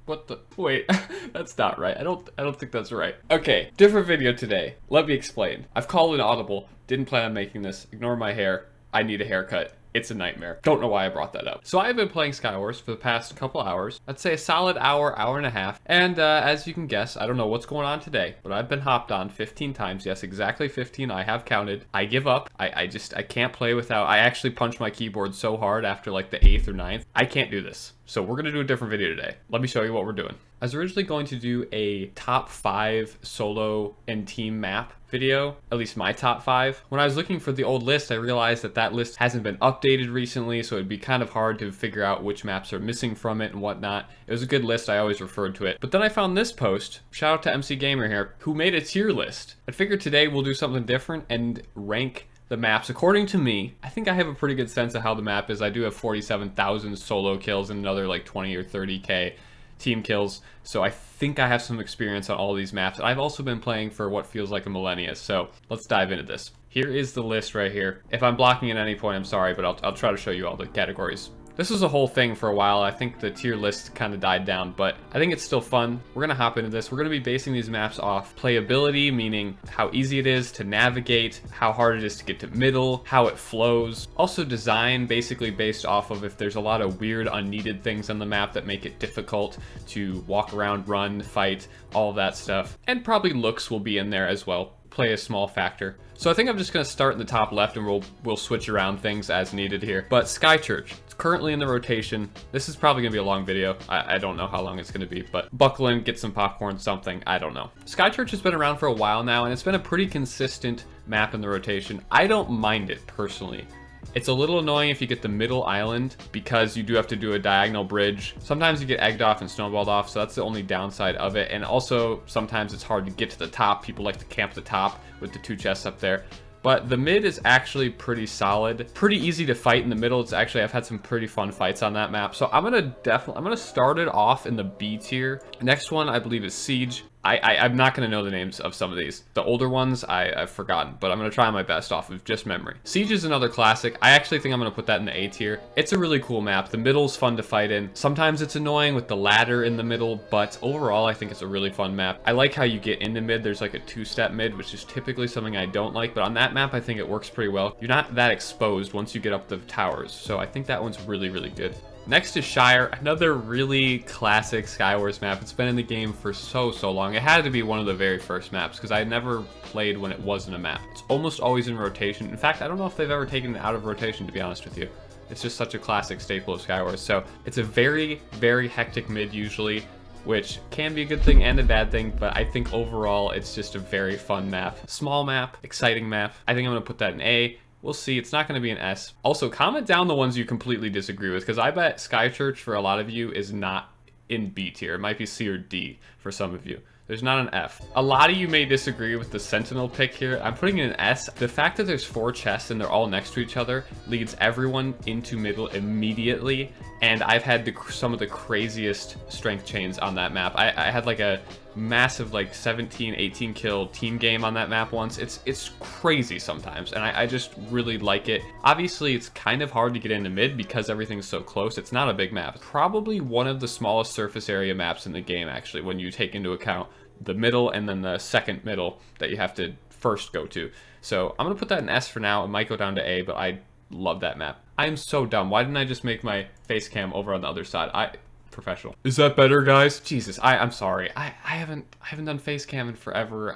What the? Wait, that's not right. I don't think that's right. Okay, different video today. Let me explain. I've called an audible. Didn't plan on making this. Ignore my hair. I need a haircut. It's a nightmare. Don't know why I brought that up. So I have been playing Skywars for the past couple hours. I'd say a solid hour, hour and a half. And as you can guess, I don't know what's going on today, but I've been hopped on 15 times. Yes, exactly 15. I have counted. I give up. I can't play without. I actually punched my keyboard so hard after like the 8th or 9th. I can't do this. So we're going to do a different video today. Let me show you what we're doing. I was originally going to do a top 5 solo and team map video, at least my top 5. When I was looking for the old list, I realized that that list hasn't been updated recently, so it'd be kind of hard to figure out which maps are missing from it and whatnot. It was a good list, I always referred to it. But then I found this post, shout out to MC Gamer here, who made a tier list. I figured today we'll do something different and rank the maps according to me. I think I have a pretty good sense of how the map is. I do have 47,000 solo kills and another like 20 or 30k team kills, so I think I have some experience on all these maps. I've also been playing for what feels like a millennia, so let's dive into this. Here is the list right here. If I'm blocking at any point, I'm sorry, but I'll try to show you all the categories. This was a whole thing for a while. I think the tier list kind of died down, but I think it's still fun. We're gonna hop into this. We're gonna be basing these maps off playability, meaning how easy it is to navigate, how hard it is to get to middle, how it flows. Also design, basically based off of if there's a lot of weird, unneeded things on the map that make it difficult to walk around, run, fight, all of that stuff. And probably looks will be in there as well. Play a small factor. So I think I'm just gonna start in the top left and we'll switch around things as needed here. But Skychurch, it's currently in the rotation. This is probably gonna be a long video. I don't know how long it's gonna be, but buckle in, get some popcorn, something, I don't know. Skychurch has been around for a while now and it's been a pretty consistent map in the rotation. I don't mind it personally. It's a little annoying if you get the middle island because you do have to do a diagonal bridge. Sometimes you get egged off and snowballed off, so that's the only downside of it. And also, sometimes it's hard to get to the top. People like to camp the top with the 2 chests up there. But the mid is actually pretty solid. Pretty easy to fight in the middle. It's actually, I've had some pretty fun fights on that map. So I'm gonna start it off in the B tier. Next one, I believe, is Siege. I'm not going to know the names of some of these. The older ones, I've forgotten, but I'm going to try my best off of just memory. Siege is another classic. I actually think I'm going to put that in the A tier. It's a really cool map. The middle's fun to fight in. Sometimes it's annoying with the ladder in the middle, but overall, I think it's a really fun map. I like how you get into mid. There's like a 2-step mid, which is typically something I don't like, but on that map, I think it works pretty well. You're not that exposed once you get up the towers, so I think that one's really, really good. Next is Shire, another really classic Skywars map. It's been in the game for so long. It had to be one of the very first maps because I never played when it wasn't a map. It's almost always in rotation. In fact, I don't know if they've ever taken it out of rotation, to be honest with you. It's just such a classic staple of Skywars. So it's a very, very hectic mid usually, which can be a good thing and a bad thing, but I think overall it's just a very fun map. Small map, exciting map. I think I'm gonna put that in A. We'll see. It's not going to be an S. Also, comment down the ones you completely disagree with, because I bet Skychurch for a lot of you is not in B tier. It might be C or D for some of you. There's not an F. A lot of you may disagree with the Sentinel pick here. I'm putting in an S. The fact that there's 4 chests and they're all next to each other leads everyone into middle immediately. And I've had some of the craziest strength chains on that map. I had like a massive like 17, 18 kill team game on that map once. It's crazy sometimes, and I just really like it. Obviously, it's kind of hard to get into mid because everything's so close. It's not a big map. Probably one of the smallest surface area maps in the game, actually, when you take into account the middle and then the second middle that you have to first go to. So I'm gonna put that in S for now. It might go down to A, but I love that map. I am so dumb. Why didn't I just make my face cam over on the other side? Professional. Is that better, guys? Jesus, I'm sorry. I haven't done face cam in forever.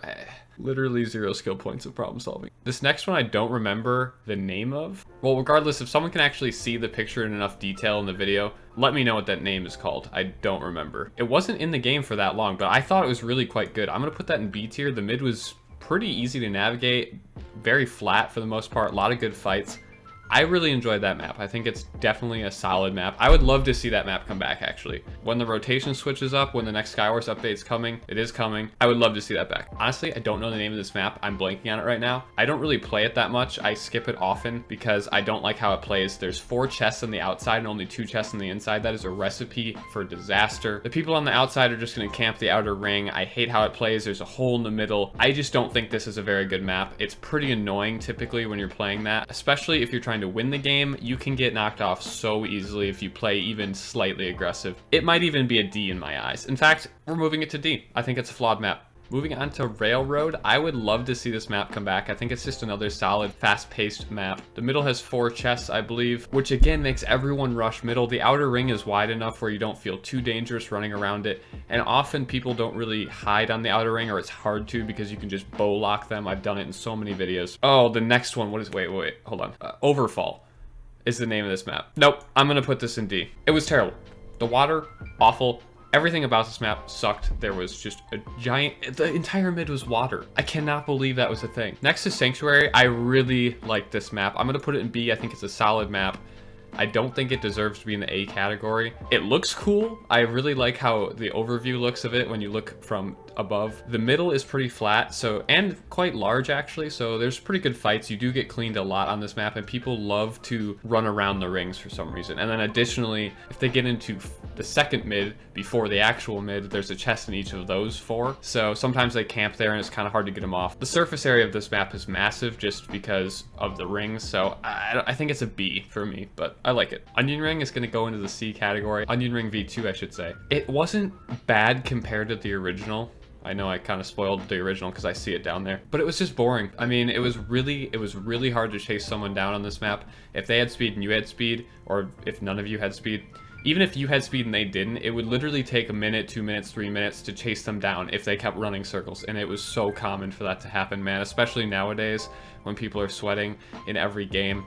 Literally 0 skill points of problem solving. This next one I don't remember the name of. Well, regardless, if someone can actually see the picture in enough detail in the video, let me know what that name is called. I don't remember. It wasn't in the game for that long, but I thought it was really quite good. I'm gonna put that in B tier. The mid was pretty easy to navigate, very flat for the most part, a lot of good fights. I really enjoyed that map. I think it's definitely a solid map. I would love to see that map come back, actually. When the rotation switches up, when the next Skywars update's coming, it is coming, I would love to see that back. Honestly, I don't know the name of this map. I'm blanking on it right now. I don't really play it that much. I skip it often because I don't like how it plays. There's 4 chests on the outside and only 2 chests on the inside. That is a recipe for disaster. The people on the outside are just gonna camp the outer ring. I hate how it plays. There's a hole in the middle. I just don't think this is a very good map. It's pretty annoying typically when you're playing that, especially if you're trying trying to win the game, you can get knocked off so easily if you play even slightly aggressive. It might even be a D in my eyes. In fact, we're moving it to D. I think it's a flawed map. Moving on to Railroad, I would love to see this map come back. I think it's just another solid, fast-paced map. The middle has 4 chests, I believe, which again makes everyone rush middle. The outer ring is wide enough where you don't feel too dangerous running around it, and often people don't really hide on the outer ring, or it's hard to because you can just bow lock them. I've done it in so many videos. Oh, the next one, what is, wait, hold on. Overfall is the name of this map. Nope, I'm gonna put this in D. It was terrible. The water, awful. Everything about this map sucked. There was just a giant, the entire mid was water. I cannot believe that was a thing. Next is Sanctuary. I really like this map. I'm gonna put it in B. I think it's a solid map. I don't think it deserves to be in the A category. It looks cool. I really like how the overview looks of it when you look from above. The middle is pretty flat, so, and quite large actually, so there's pretty good fights. You do get cleaned a lot on this map, and people love to run around the rings for some reason. And then additionally, if they get into the second mid before the actual mid, there's a chest in each of those 4. So sometimes they camp there and it's kind of hard to get them off. The surface area of this map is massive just because of the rings, so I think it's a B for me, but I like it. Onion Ring is going to go into the C category. Onion Ring V2, I should say. It wasn't bad compared to the original. I know I kind of spoiled the original because I see it down there, but it was just boring. I mean, it was really hard to chase someone down on this map. If they had speed and you had speed, or if none of you had speed, even if you had speed and they didn't, it would literally take a minute, 2 minutes, 3 minutes to chase them down if they kept running circles. And it was so common for that to happen, man, especially nowadays when people are sweating in every game.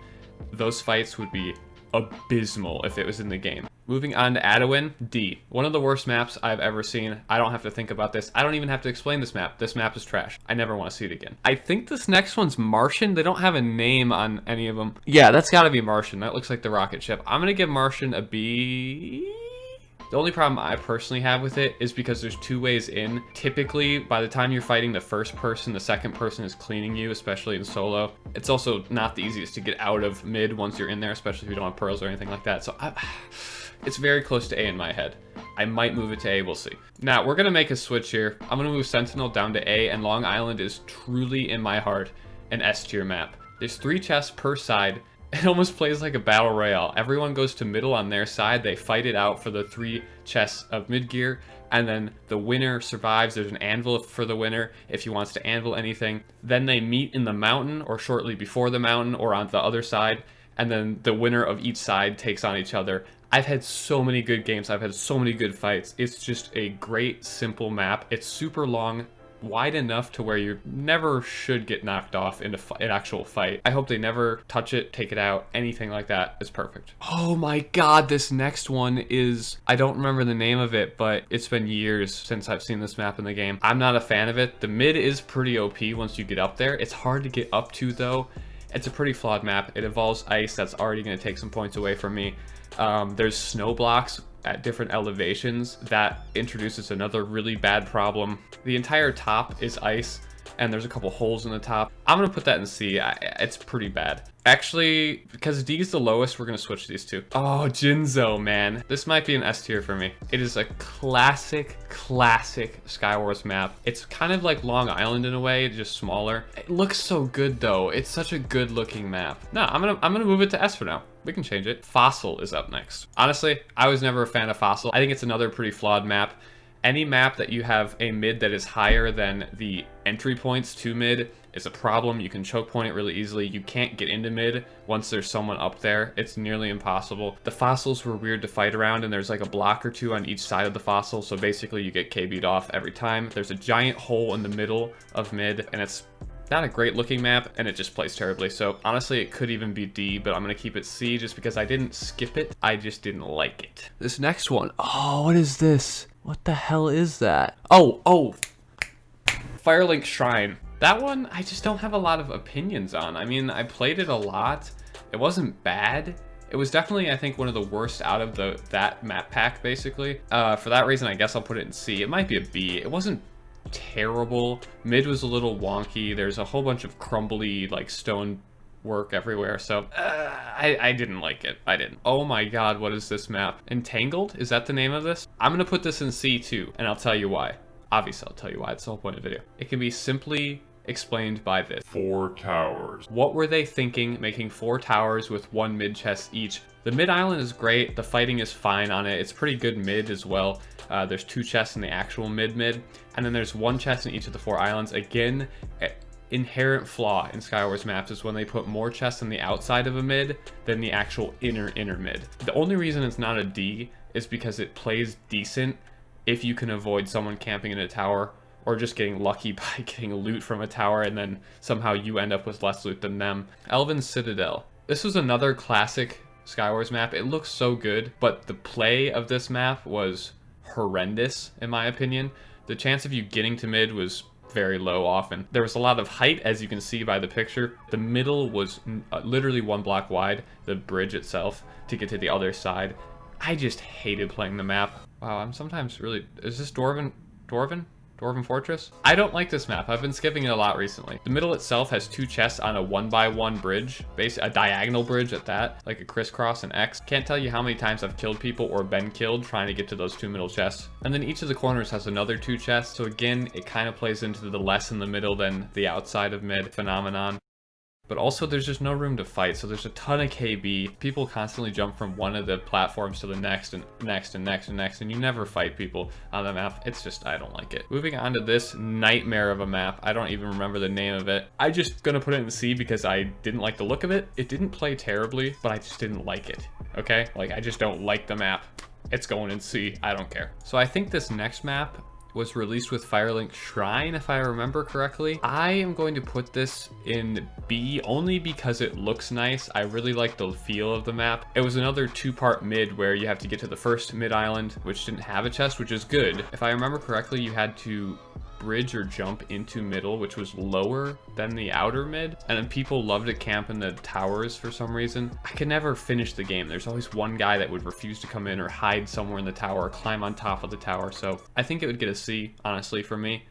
Those fights would be abysmal if it was in the game. Moving on to Adowin, D. One of the worst maps I've ever seen. I don't have to think about this. I don't even have to explain this map. This map is trash. I never want to see it again. I think this next one's Martian. They don't have a name on any of them. Yeah, that's gotta be Martian. That looks like the rocket ship. I'm gonna give Martian a B. The only problem I personally have with it is because there's 2 ways in. Typically, by the time you're fighting the first person, the second person is cleaning you, especially in solo. It's also not the easiest to get out of mid once you're in there, especially if you don't have pearls or anything like that. So it's very close to A in my head. I might move it to A, we'll see. Now, we're gonna make a switch here. I'm gonna move Sentinel down to A, and Long Island is truly, in my heart, an S tier map. There's 3 chests per side. It almost plays like a battle royale. Everyone goes to middle on their side. They fight it out for the 3 chests of mid gear, and then the winner survives. There's an anvil for the winner if he wants to anvil anything. Then they meet in the mountain, or shortly before the mountain, or on the other side, and then the winner of each side takes on each other. I've had so many good games. I've had so many good fights. It's just a great, simple map. It's super long, wide enough to where you never should get knocked off in an actual fight. I hope they never touch it, take it out, anything like that. It's perfect. Oh my god, this next one is, I don't remember the name of it, but it's been years since I've seen this map in the game. I'm not a fan of it. The mid is pretty OP once you get up there. It's hard to get up to though. It's a pretty flawed map. It involves ice. That's already going to take some points away from me. There's snow blocks at different elevations. That introduces another really bad problem. The entire top is ice, and there's a couple holes in the top. I'm gonna put that in C. It's pretty bad. Actually, because D is the lowest, we're gonna switch these 2. Oh, Jinzo, man. This might be an S tier for me. It is a classic Skywars map. It's kind of like Long Island in a way, just smaller. It looks so good though. It's such a good looking map. No, I'm gonna move it to S for now. We can change it. Fossil is up next. Honestly, I was never a fan of Fossil. I think it's another pretty flawed map. Any map that you have a mid that is higher than the entry points to mid is a problem. You can choke point it really easily. You can't get into mid once there's someone up there. It's nearly impossible. The fossils were weird to fight around, and there's like a block or 2 on each side of the fossil, so basically you get KB'd off every time. There's a giant hole in the middle of mid, and it's not a great looking map, and it just plays terribly. So honestly, it could even be D, but I'm gonna keep it C just because I didn't skip it. I just didn't like it. This next one, oh, what is this? What the hell is that? Oh, Firelink Shrine. That one, I just don't have a lot of opinions on. I mean, I played it a lot. It wasn't bad. It was definitely, I think, one of the worst out of that map pack, basically. For that reason, I guess I'll put it in C. It might be a B. It wasn't terrible. Mid was a little wonky. There's a whole bunch of crumbly, like, stone work everywhere, so I didn't like it. I didn't. Oh my god, what is this map? Entangled? Is that the name of this? I'm gonna put this in C too, and I'll tell you why. Obviously, I'll tell you why. It's the whole point of the video. It can be simply explained by this. 4 towers. What were they thinking making 4 towers with 1 mid chest each? The mid island is great, the fighting is fine on it, it's pretty good mid as well. There's 2 chests in the actual mid, and then there's 1 chest in each of the 4 islands. Again, inherent flaw in Skywars maps is when they put more chests on the outside of a mid than the actual inner mid. The only reason it's not a D is because it plays decent if you can avoid someone camping in a tower or just getting lucky by getting loot from a tower and then somehow you end up with less loot than them. Elven Citadel. This was another classic Skywars map. It looks so good, but the play of this map was horrendous in my opinion. The chance of you getting to mid was very low often. There was a lot of height, as you can see by the picture. The middle was literally 1 block wide, the bridge itself, to get to the other side. I just hated playing the map. Wow, I'm sometimes really... Is this Dwarven Fortress? I don't like this map. I've been skipping it a lot recently. The middle itself has 2 chests on a 1x1 bridge, basically a diagonal bridge at that, like a crisscross and X. Can't tell you how many times I've killed people or been killed trying to get to those 2 middle chests. And then each of the corners has another 2 chests, so again, it kind of plays into the less in the middle than the outside of mid phenomenon. But also there's just no room to fight, so there's a ton of KB. People constantly jump from one of the platforms to the next and next and next and next, and you never fight people on the map. It's just, I don't like it. Moving on to this nightmare of a map. I don't even remember the name of it. I'm just gonna put it in C because I didn't like the look of it. It didn't play terribly, but I just didn't like it, okay? Like, I just don't like the map. It's going in C, I don't care. So I think this next map was released with Firelink Shrine, if I remember correctly. I am going to put this in B only because it looks nice. I really like the feel of the map. It was another 2-part mid where you have to get to the first mid island, which didn't have a chest, which is good. If I remember correctly, you had to bridge or jump into middle, which was lower than the outer mid, and then people loved to camp in the towers for some reason. I could never finish the game. There's always one guy that would refuse to come in or hide somewhere in the tower or climb on top of the tower, so I think it would get a C, honestly, for me,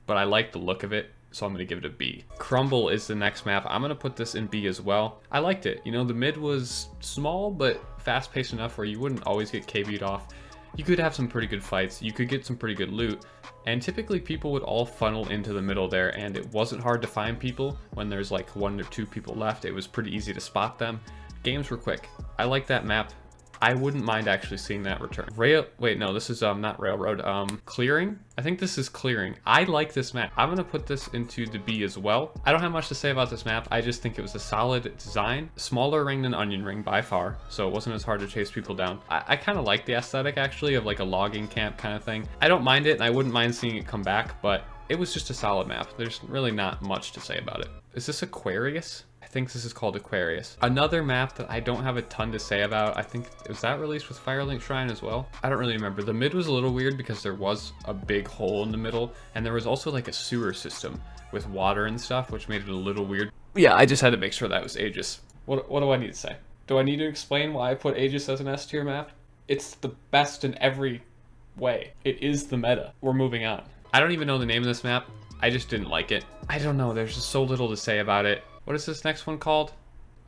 but I like the look of it, so I'm gonna give it a B. Crumble is the next map. I'm gonna put this in B as well. I liked it. You know, the mid was small, but fast-paced enough where you wouldn't always get KB'd off. You could have some pretty good fights, you could get some pretty good loot, and typically people would all funnel into the middle there, and it wasn't hard to find people when there's like 1 or 2 people left. It was pretty easy to spot them. Games were quick. I like that map. I wouldn't mind actually seeing that return. Wait, no, this is not railroad. Clearing? I think this is clearing. I like this map. I'm gonna put this into the B as well. I don't have much to say about this map. I just think it was a solid design. Smaller ring than Onion Ring by far, so it wasn't as hard to chase people down. I kind of like the aesthetic actually of like a logging camp kind of thing. I don't mind it, and I wouldn't mind seeing it come back, but it was just a solid map. There's really not much to say about it. Is this Aquarius? I think this is called Aquarius. Another map that I don't have a ton to say about. I think, was that released with Firelink Shrine as well? I don't really remember. The mid was a little weird because there was a big hole in the middle, and there was also like a sewer system with water and stuff, which made it a little weird. Yeah, I just had to make sure that was Aegis. What do I need to say? Do I need to explain why I put Aegis as an S tier map? It's the best in every way. It is the meta. We're moving on. I don't even know the name of this map. I just didn't like it. I don't know, there's just so little to say about it. What is this next one called?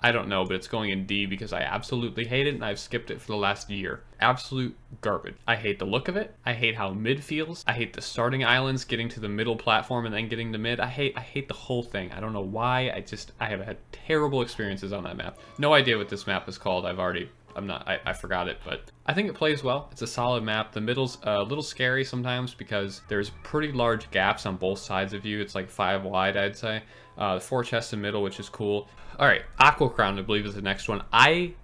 I don't know, but it's going in D because I absolutely hate it and I've skipped it for the last year. Absolute garbage. I hate the look of it. I hate how mid feels. I hate the starting islands, getting to the middle platform and then getting to mid. I hate the whole thing. I don't know why. I have had terrible experiences on that map. No idea what this map is called. I forgot it, but I think it plays well. It's a solid map. The middle's a little scary sometimes because there's pretty large gaps on both sides of you. It's like 5 wide, I'd say. 4 chests in middle, which is cool. All right, Aqua Crown, I believe, is the next one. I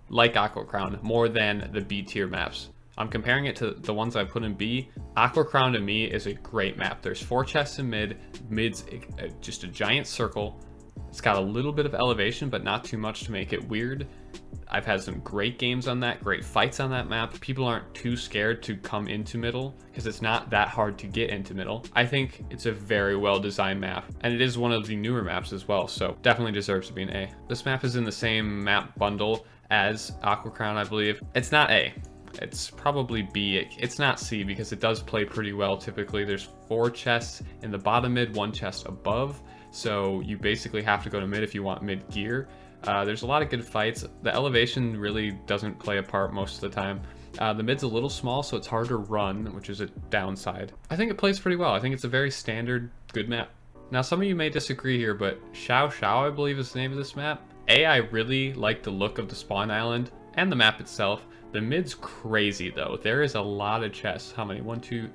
like Aqua Crown more than the B tier maps. I'm comparing it to the ones I put in B. Aqua Crown to me is a great map. There's 4 chests in mid. Mid's just a giant circle. It's got a little bit of elevation, but not too much to make it weird. I've had some great games on that, great fights on that map. People aren't too scared to come into middle because it's not that hard to get into middle. I think it's a very well designed map, and it is one of the newer maps as well, so definitely deserves to be an A. This map is in the same map bundle as Aqua Crown, I believe. It's not A. It's probably B. It's not C because it does play pretty well typically. There's 4 chests in the bottom mid, 1 chest above, so you basically have to go to mid if you want mid gear. There's a lot of good fights. The elevation really doesn't play a part most of the time. The mid's a little small, so it's hard to run, which is a downside. I think it plays pretty well. I think it's a very standard, good map. Now, some of you may disagree here, but Xiao Xiao, I believe, is the name of this map. I really like the look of the spawn island and the map itself. The mid's crazy, though. There is a lot of chests. How many? 1, 2...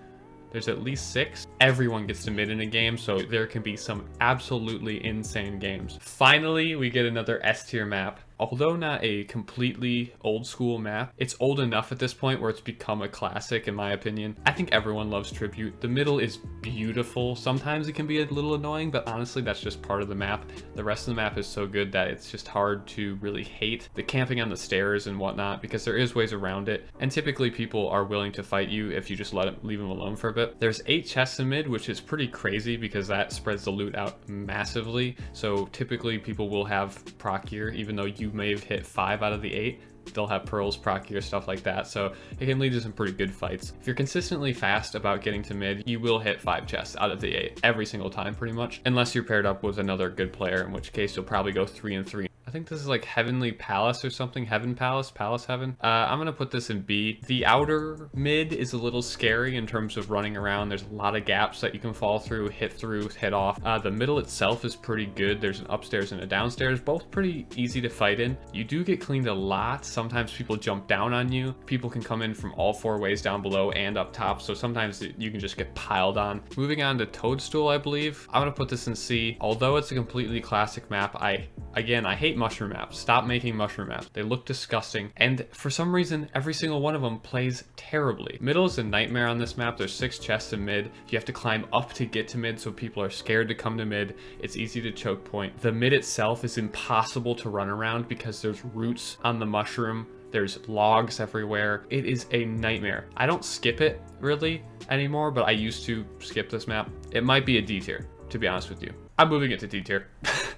There's at least 6. Everyone gets to mid in a game, so there can be some absolutely insane games. Finally, we get another S tier map. Although not a completely old school map, it's old enough at this point where it's become a classic in my opinion. I think everyone loves Tribute. The middle is beautiful. Sometimes it can be a little annoying, but honestly that's just part of the map. The rest of the map is so good that it's just hard to really hate the camping on the stairs and whatnot, because there is ways around it, and typically people are willing to fight you if you just leave them alone for a bit. There's 8 chests in mid, which is pretty crazy because that spreads the loot out massively. So typically people will have proc gear, even though you may have hit 5 out of the 8. They'll have pearls, proc gear, stuff like that, so it can lead to some pretty good fights. If you're consistently fast about getting to mid, you will hit 5 chests out of the 8 every single time pretty much, unless you're paired up with another good player, in which case you'll probably go 3 and 3. I think this is like Heavenly Palace or something. Heaven Palace, Palace Heaven. I'm gonna put this in B. The outer mid is a little scary in terms of running around. There's a lot of gaps that you can fall through, hit off. The middle itself is pretty good. There's an upstairs and a downstairs, both pretty easy to fight in. You do get cleaned a lot. Sometimes people jump down on you. People can come in from all 4 ways down below and up top, so sometimes you can just get piled on. Moving on to Toadstool, I believe. I'm gonna put this in C. Although it's a completely classic map, I hate mushroom maps. Stop making mushroom maps. They look disgusting, and for some reason every single one of them plays terribly. Middle is a nightmare on this map. There's 6 chests in mid. You have to climb up to get to mid, so people are scared to come to mid. It's easy to choke point. The mid itself is impossible to run around because there's roots on the mushroom. There's logs everywhere. It is a nightmare. I don't skip it really anymore, but I used to skip this map. It might be a D tier, to be honest with you. I'm moving it to D tier.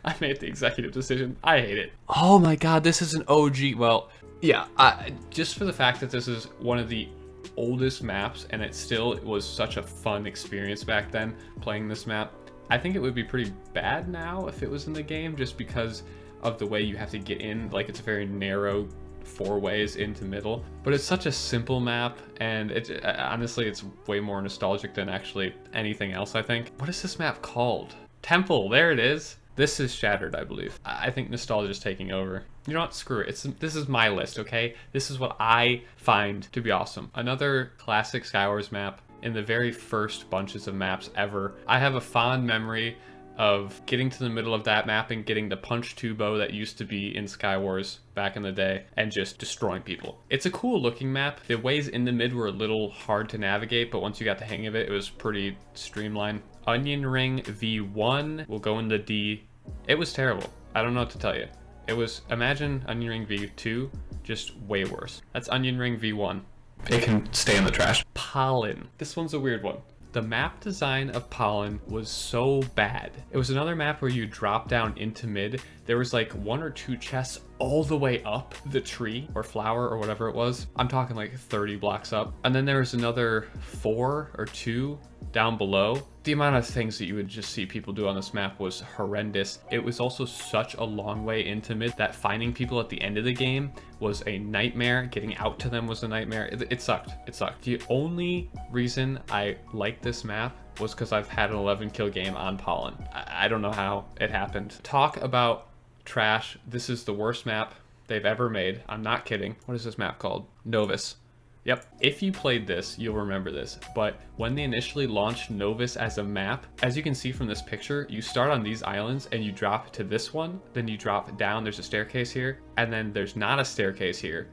I made the executive decision. I hate it. Oh my god, this is an OG. Well, yeah, just for the fact that this is one of the oldest maps and it was such a fun experience back then playing this map, I think it would be pretty bad now if it was in the game, just because of the way you have to get in. Like, it's a very narrow 4 ways into middle, but it's such a simple map, and honestly it's way more nostalgic than actually anything else, I think. What is this map called? Temple, there it is. This is Shattered, I believe. I think nostalgia is taking over. You know what? Screw it. This is my list, okay? This is what I find to be awesome. Another classic Skywars map in the very first bunches of maps ever. I have a fond memory of getting to the middle of that map and getting the punch 2 bow that used to be in Skywars back in the day and just destroying people. It's a cool looking map. The ways in the mid were a little hard to navigate, but once you got the hang of it, it was pretty streamlined. Onion Ring V1 will go in the D. It was terrible. I don't know what to tell you. It was, imagine Onion Ring V2, just way worse. That's Onion Ring V1. It can stay in the trash. Pollen. This one's a weird one. The map design of Pollen was so bad. It was another map where you drop down into mid. There was like 1 or 2 chests all the way up the tree or flower or whatever it was. I'm talking like 30 blocks up. And then there was another 4 or 2 down below. The amount of things that you would just see people do on this map was horrendous. It was also such a long way into mid that finding people at the end of the game was a nightmare. Getting out to them was a nightmare. It sucked. It sucked. The only reason I liked this map was because I've had an 11 kill game on Pollen. I don't know how it happened. Talk about trash. This is the worst map they've ever made. I'm not kidding. What is this map called? Novus. Yep, if you played this, you'll remember this, but when they initially launched Novus as a map, as you can see from this picture, you start on these islands and you drop to this one, then you drop down, there's a staircase here, and then there's not a staircase here,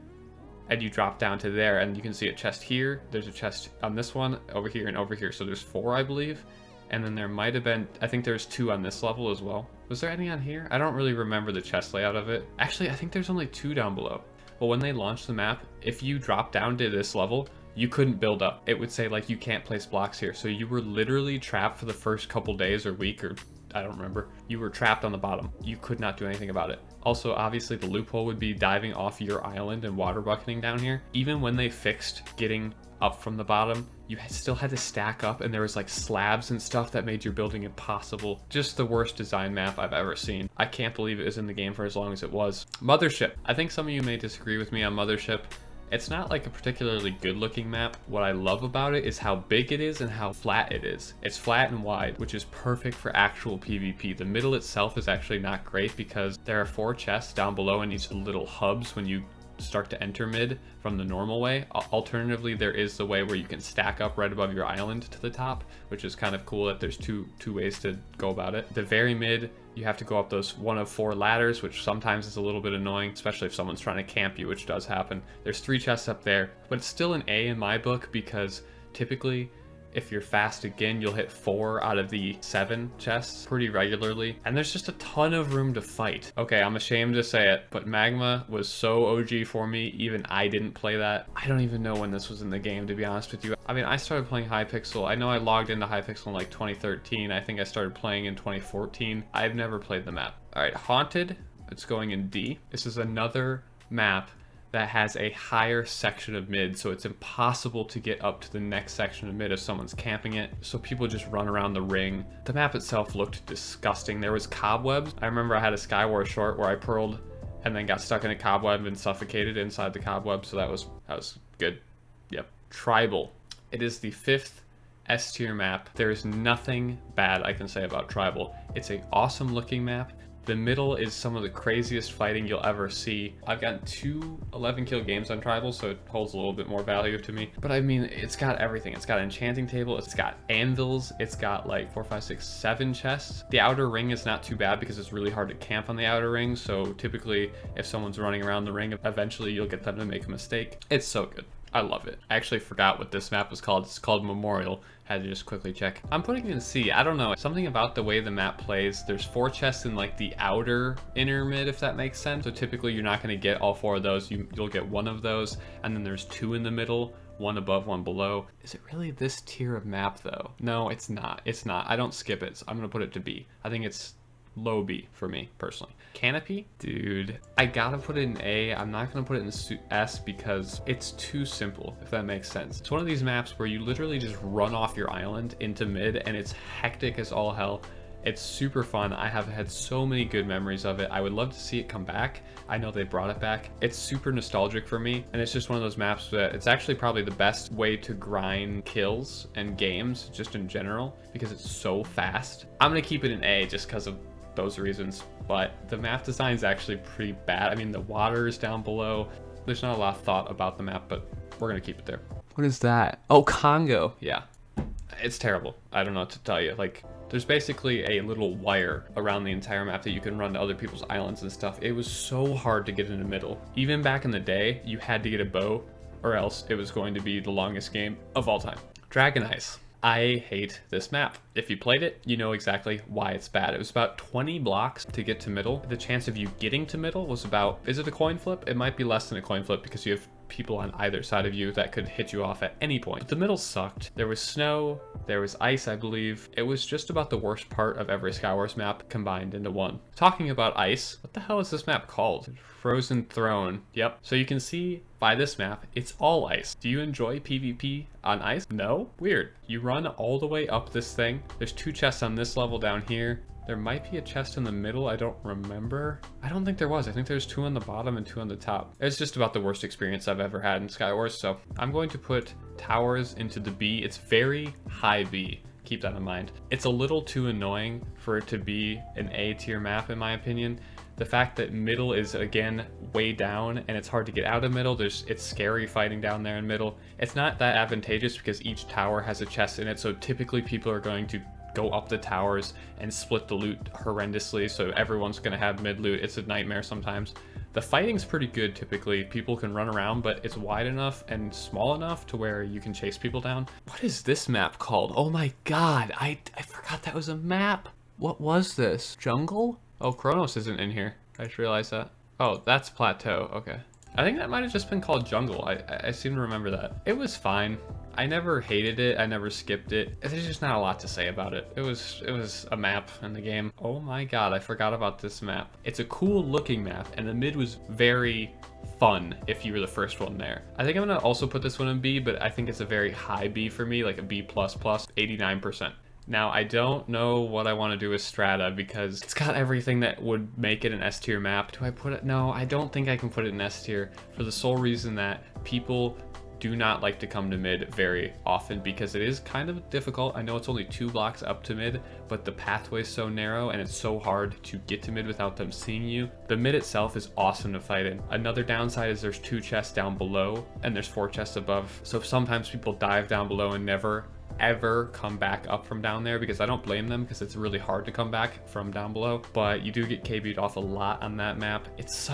and you drop down to there, and you can see a chest here, there's a chest on this one, over here, and over here, so there's 4, I believe, and then there might have been, I think there's 2 on this level as well. Was there any on here? I don't really remember the chest layout of it. Actually, I think there's only 2 down below. But when they launched the map, if you dropped down to this level, you couldn't build up. It would say like you can't place blocks here. So you were literally trapped for the first couple days or week, or I don't remember. You were trapped on the bottom. You could not do anything about it. Also, obviously the loophole would be diving off your island and water bucketing down here. Even when they fixed getting up from the bottom, you still had to stack up, and there was like slabs and stuff that made your building impossible. Just the worst design map I've ever seen. I can't believe it was in the game for as long as it was. Mothership. I think some of you may disagree with me on Mothership. It's not like a particularly good looking map. What I love about it is how big it is and how flat it is. It's flat and wide, which is perfect for actual PvP. The middle itself is actually not great because there are 4 chests down below in these little hubs when you start to enter mid from the normal way. Alternatively, there is the way where you can stack up right above your island to the top, which is kind of cool that there's two ways to go about it. The very mid, you have to go up those 1 of 4 ladders, which sometimes is a little bit annoying, especially if someone's trying to camp you, which does happen. There's 3 chests up there, but it's still an A in my book because typically if you're fast again, you'll hit 4 out of the 7 chests pretty regularly. And there's just a ton of room to fight. Okay, I'm ashamed to say it, but Magma was so OG for me, even I didn't play that. I don't even know when this was in the game, to be honest with you. I mean, I started playing Hypixel. I know I logged into Hypixel in like 2013. I think I started playing in 2014. I've never played the map. All right, Haunted, it's going in D. This is another map that has a higher section of mid, so it's impossible to get up to the next section of mid if someone's camping it, so people just run around the ring. The map itself looked disgusting. There was cobwebs. I remember I had a skywars short where I pearled and then got stuck in a cobweb and suffocated inside the cobweb, so that was good. Yep. Tribal. It is the 5th S tier map. There is nothing bad I can say about Tribal. It's an awesome looking map. The middle is some of the craziest fighting you'll ever see. I've gotten 2 11-kill games on Tribal, so it holds a little bit more value to me. But I mean, it's got everything. It's got an enchanting table, it's got anvils, it's got like 4, 5, 6, 7 chests. The outer ring is not too bad because it's really hard to camp on the outer ring, so typically if someone's running around the ring, eventually you'll get them to make a mistake. It's so good. I love it. I actually forgot what this map was called. It's called Memorial. Had to just quickly check. I'm putting it in C. I don't know. Something about the way the map plays. There's 4 chests in like the outer inner mid, if that makes sense. So typically you're not going to get all 4 of those. You'll get 1 of those. And then there's 2 in the middle, 1 above, 1 below. Is it really this tier of map though? No, it's not. It's not. I don't skip it. So I'm going to put it to B. I think it's low B for me personally. Canopy, dude, I gotta put it in A. I'm not gonna put it in S because it's too simple, if that makes sense. It's one of these maps where you literally just run off your island into mid and it's hectic as all hell. It's super fun. I have had so many good memories of it. I would love to see it come back. I know they brought it back. It's super nostalgic for me, and it's just one of those maps that it's actually probably the best way to grind kills and games just in general because it's so fast. I'm gonna keep it in A just because of those reasons, but the map design is actually pretty bad. I mean, the water is down below. There's not a lot of thought about the map, but we're gonna keep it there. What is that? Oh, Congo. Yeah, it's terrible. I don't know what to tell you. Like, there's basically a little wire around the entire map that you can run to other people's islands and stuff. It was so hard to get in the middle. Even back in the day, you had to get a bow or else it was going to be the longest game of all time. Dragon Ice. I hate this map. If you played it, you know exactly why it's bad. It was about 20 blocks to get to middle. The chance of you getting to middle was about, is it a coin flip? It might be less than a coin flip because you have people on either side of you that could hit you off at any point. But the middle sucked. There was snow, there was ice, I believe. It was just about the worst part of every Skywars map combined into one. Talking about ice, what the hell is this map called? Frozen Throne. Yep. So you can see by this map, it's all ice. Do you enjoy PvP on ice? No? Weird. You run all the way up this thing. There's 2 chests on this level down here. There might be a chest in the middle. I don't remember. I don't think there was. I think there's 2 on the bottom and 2 on the top. It's just about the worst experience I've ever had in Skywars. So I'm going to put towers into the B. It's very high B. Keep that in mind. It's a little too annoying for it to be an A tier map in my opinion. The fact that middle is again way down and it's hard to get out of middle, it's scary fighting down there in middle. It's not that advantageous because each tower has a chest in it, so typically people are going to go up the towers and split the loot horrendously, so everyone's going to have mid loot. It's a nightmare sometimes. The fighting's pretty good typically. People can run around, but it's wide enough and small enough to where you can chase people down. What is this map called? Oh my god, I forgot that was a map. What was this? Jungle? Oh, Kronos isn't in here. I just realized that. Oh, that's Plateau. Okay. I think that might have just been called Jungle. I seem to remember that. It was fine. I never hated it. I never skipped it. There's just not a lot to say about it. It was a map in the game. Oh my god, I forgot about this map. It's a cool looking map, and the mid was very fun if you were the first one there. I think I'm gonna also put this one in B, but I think it's a very high B for me, like a B++, 89%. Now, I don't know what I want to do with Strata because it's got everything that would make it an S tier map. Do I put it? No, I don't think I can put it in S tier for the sole reason that people do not like to come to mid very often because it is kind of difficult. I know it's only 2 blocks up to mid, but the pathway is so narrow and it's so hard to get to mid without them seeing you. The mid itself is awesome to fight in. Another downside is there's 2 chests down below and there's 4 chests above. So sometimes people dive down below and never ever come back up from down there, because I don't blame them because it's really hard to come back from down below, but you do get KB'd off a lot on that map. It's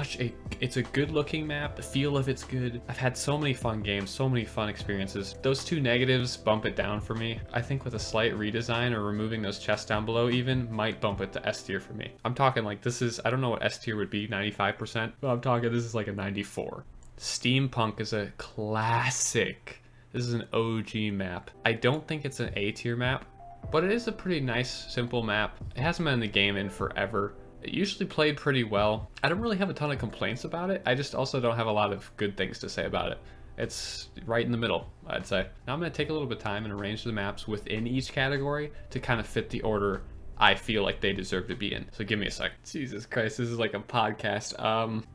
a good looking map. The feel of it's good. I've had so many fun games, so many fun experiences. Those 2 negatives bump it down for me. I think with a slight redesign or removing those chests down below even might bump it to S tier for me. I'm talking like this is, I don't know what S tier would be, 95%, but I'm talking this is like a 94. Steampunk is a classic. This is an OG map. I don't think it's an A tier map, but it is a pretty nice, simple map. It hasn't been in the game in forever. It usually played pretty well. I don't really have a ton of complaints about it. I just also don't have a lot of good things to say about it. It's right in the middle, I'd say. Now I'm gonna take a little bit of time and arrange the maps within each category to kind of fit the order I feel like they deserve to be in. So give me a sec. Jesus Christ, this is like a podcast.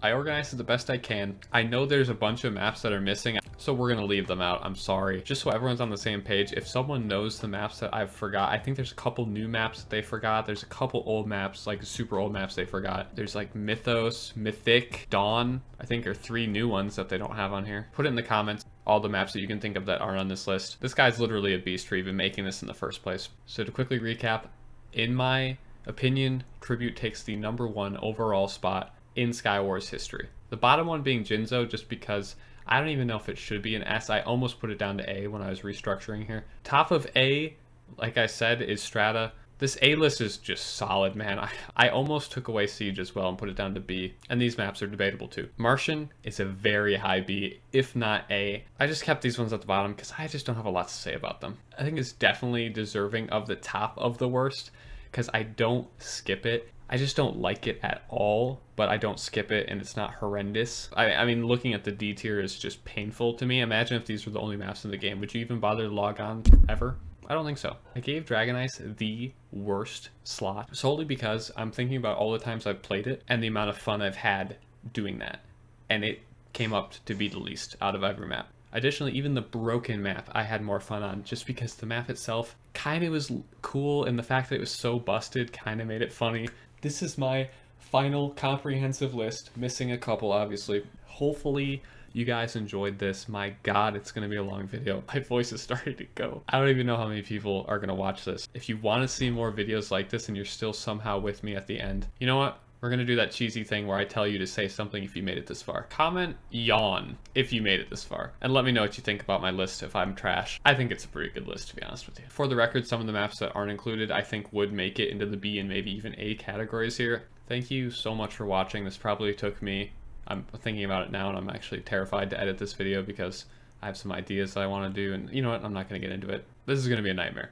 I organized it the best I can. I know there's a bunch of maps that are missing, so we're gonna leave them out. I'm sorry. Just so everyone's on the same page, if someone knows the maps that I've forgot, I think there's a couple new maps that they forgot. There's a couple old maps, like super old maps they forgot. There's like Mythos, Mythic, Dawn, I think are 3 new ones that they don't have on here. Put it in the comments. All the maps that you can think of that aren't on this list. This guy's literally a beast for even making this in the first place. So to quickly recap, in my opinion, Tribute takes the #1 overall spot in Skywars history. The bottom one being Jinzo, just because I don't even know if it should be an S. I almost put it down to A when I was restructuring here. Top of A, like I said, is Strata. This A list is just solid, man. I almost took away Siege as well and put it down to B, and these maps are debatable too. Martian is a very high B, if not A. I just kept these ones at the bottom because I just don't have a lot to say about them. I think it's definitely deserving of the top of the worst because I don't skip it. I just don't like it at all, but I don't skip it and it's not horrendous. I mean, looking at the D tier is just painful to me. Imagine if these were the only maps in the game. Would you even bother to log on ever? I don't think so. I gave Dragon Ice the worst slot solely because I'm thinking about all the times I've played it and the amount of fun I've had doing that. And it came up to be the least out of every map. Additionally, even the broken map I had more fun on just because the map itself kind of was cool and the fact that it was so busted kind of made it funny. This is my final comprehensive list, missing a couple obviously. Hopefully you guys enjoyed this. My God, it's going to be a long video. My voice is starting to go. I don't even know how many people are going to watch this. If you want to see more videos like this and you're still somehow with me at the end, you know what? We're going to do that cheesy thing where I tell you to say something if you made it this far. Comment yawn if you made it this far. And let me know what you think about my list if I'm trash. I think it's a pretty good list, to be honest with you. For the record, some of the maps that aren't included I think would make it into the B and maybe even A categories here. Thank you so much for watching. This probably took me, I'm thinking about it now and I'm actually terrified to edit this video because I have some ideas that I want to do, and you know what, I'm not going to get into it. This is going to be a nightmare.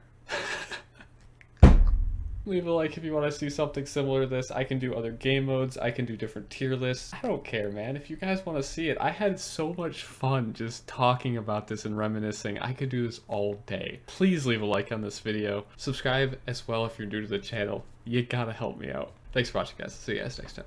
Leave a like if you want to see something similar to this. I can do other game modes. I can do different tier lists. I don't care, man. If you guys want to see it, I had so much fun just talking about this and reminiscing. I could do this all day. Please leave a like on this video. Subscribe as well if you're new to the channel. You gotta help me out. Thanks for watching, guys. See you guys next time.